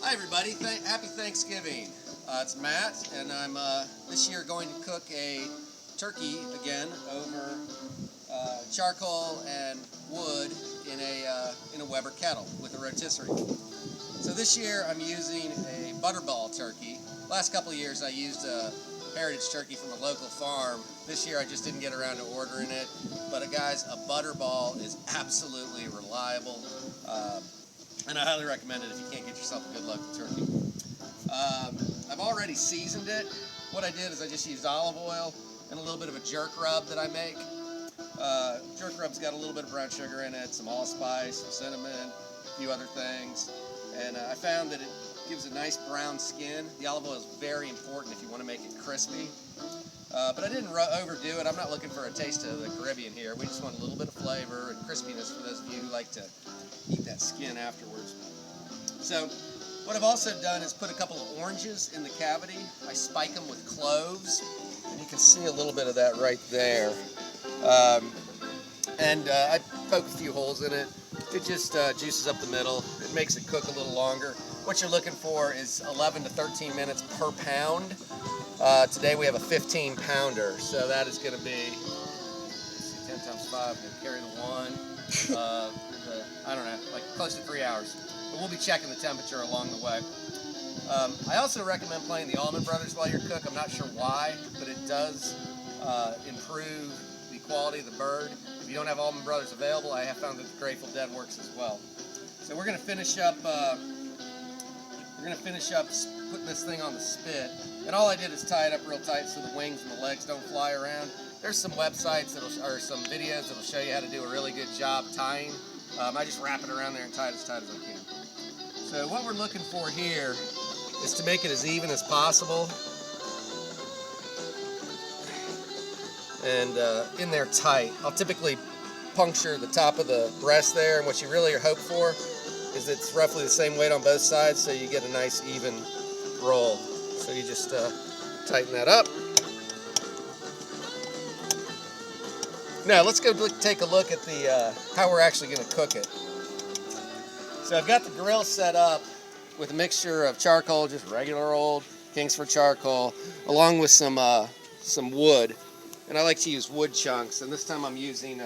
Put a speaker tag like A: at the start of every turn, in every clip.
A: Hi everybody, happy Thanksgiving. It's Matt, and I'm this year going to cook a turkey again over charcoal and wood in a Weber kettle with a rotisserie. So this year I'm using a butterball turkey. Last couple of years I used a heritage turkey from a local farm. This year I just didn't get around to ordering it, but guys, a butterball is absolutely reliable. And I highly recommend it if you can't get yourself a good local turkey. I've already seasoned it. What I did is I just used olive oil and a little bit of a jerk rub that I make. Jerk rub's got a little bit of brown sugar in it, some allspice, some cinnamon, a few other things. And I found that it gives a nice brown skin. The olive oil is very important if you want to make it crispy. But I didn't overdo it. I'm not looking for a taste of the Caribbean here. We just want a little bit of flavor and crispiness for those of you who like to eat that skin afterwards. So what I've also done is put a couple of oranges in the cavity. I spike them with cloves, and you can see a little bit of that right there. I poke a few holes in it. It just juices up the middle. It makes it cook a little longer. What you're looking for is 11 to 13 minutes per pound. Today we have a 15 pounder, so that is going to be, let's see, 10 times 5, carry the 1, I don't know, like close to 3 hours. But we'll be checking the temperature along the way. I also recommend playing the Allman Brothers while you're cooking. I'm not sure why, but it does improve the quality of the bird. If you don't have Allman Brothers available, I have found that the Grateful Dead works as well. So we're going to finish up putting this thing on the spit, and all I did is tie it up real tight so the wings and the legs don't fly around. There's some websites or some videos that'll show you how to do a really good job tying. I just wrap it around there and tie it as tight as I can. So what we're looking for here is to make it as even as possible, and in there tight. I'll typically puncture the top of the breast there, and what you really hope for is it's roughly the same weight on both sides, so you get a nice even roll. So you just tighten that up. Now let's go take a look at the how we're actually going to cook it. So I've got the grill set up with a mixture of charcoal, just regular old Kingsford charcoal, along with some wood. And I like to use wood chunks, and this time I'm using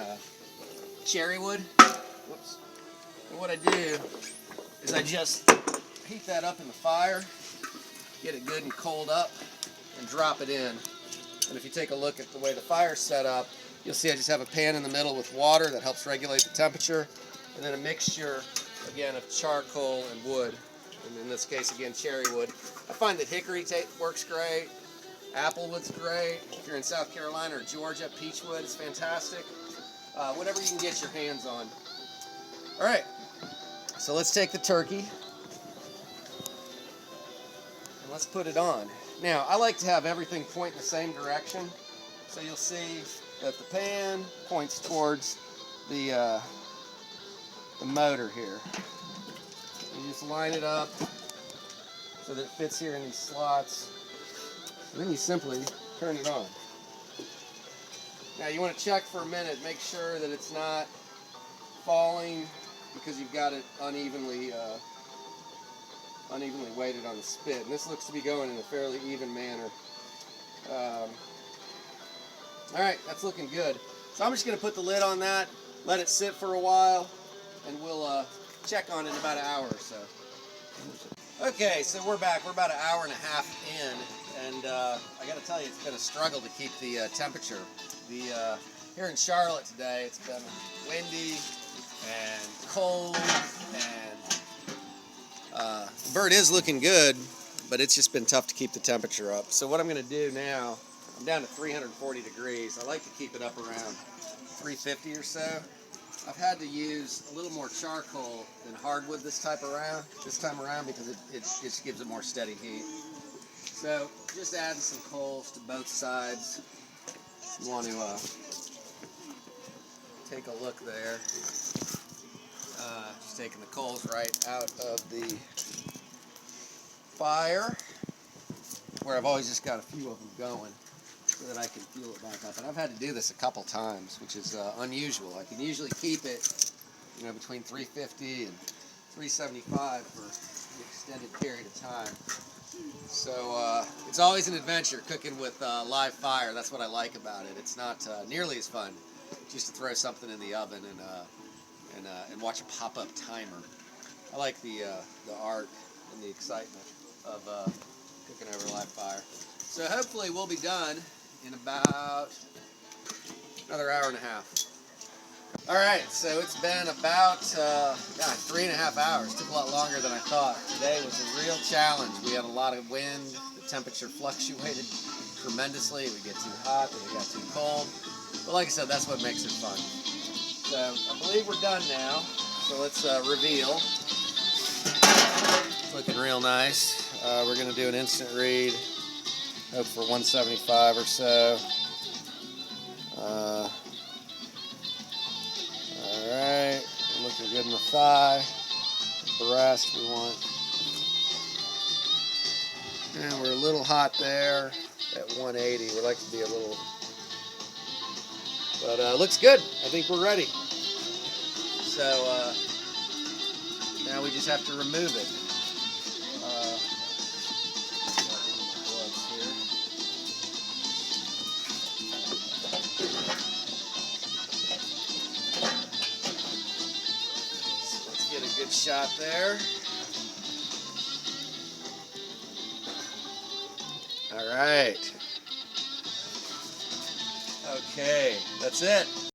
A: cherry wood. Whoops. And what I do is I just heat that up in the fire, get it good and cold up, and drop it in. And if you take a look at the way the fire's set up, you'll see I just have a pan in the middle with water that helps regulate the temperature, and then a mixture, again, of charcoal and wood. And in this case, again, cherry wood. I find that hickory works great. Applewood's great. If you're in South Carolina or Georgia, peachwood is fantastic. Whatever you can get your hands on. All right, so let's take the turkey and let's put it on. Now, I like to have everything point in the same direction, so you'll see that the pan points towards the motor here. You just line it up so that it fits here in these slots, and then you simply turn it on. Now you want to check for a minute, make sure that it's not falling, because you've got it unevenly weighted on the spit. And this looks to be going in a fairly even manner. Alright, that's looking good. So I'm just going to put the lid on that, let it sit for a while, and we'll check on it in about an hour or so. Okay, so we're back. We're about an hour and a half in, and I got to tell you, it's been a struggle to keep the temperature. Here in Charlotte today, it's been windy and cold, and the bird is looking good, but it's just been tough to keep the temperature up. So what I'm going to do now, I'm down to 340 degrees. I like to keep it up around 350 or so. I've had to use a little more charcoal than hardwood this time around because it just gives it more steady heat. So just adding some coals to both sides. You want to take a look there. Just taking the coals right out of the fire, where I've always just got a few of them going so that I can fuel it back up. And I've had to do this a couple times, which is unusual. I can usually keep it, between 350 and 375 for extended period of time. So it's always an adventure cooking with live fire. That's what I like about it. It's not nearly as fun just to throw something in the oven and watch a pop-up timer. I like the art and the excitement of cooking over live fire. So hopefully we'll be done in about another hour and a half. All right, so it's been about 3.5 hours. Took a lot longer than I thought. Today was a real challenge. We had a lot of wind. The temperature fluctuated tremendously. It would get too hot, then it got too cold. But like I said, that's what makes it fun. So I believe we're done now. So let's reveal. It's looking real nice. We're going to do an instant read. Hope for 175 or so. Alright, looking good in the thigh. Breast we want. And we're a little hot there at 180. We'd like to be a little, but looks good. I think we're ready. So now we just have to remove it. Get a good shot there. All right. Okay, that's it.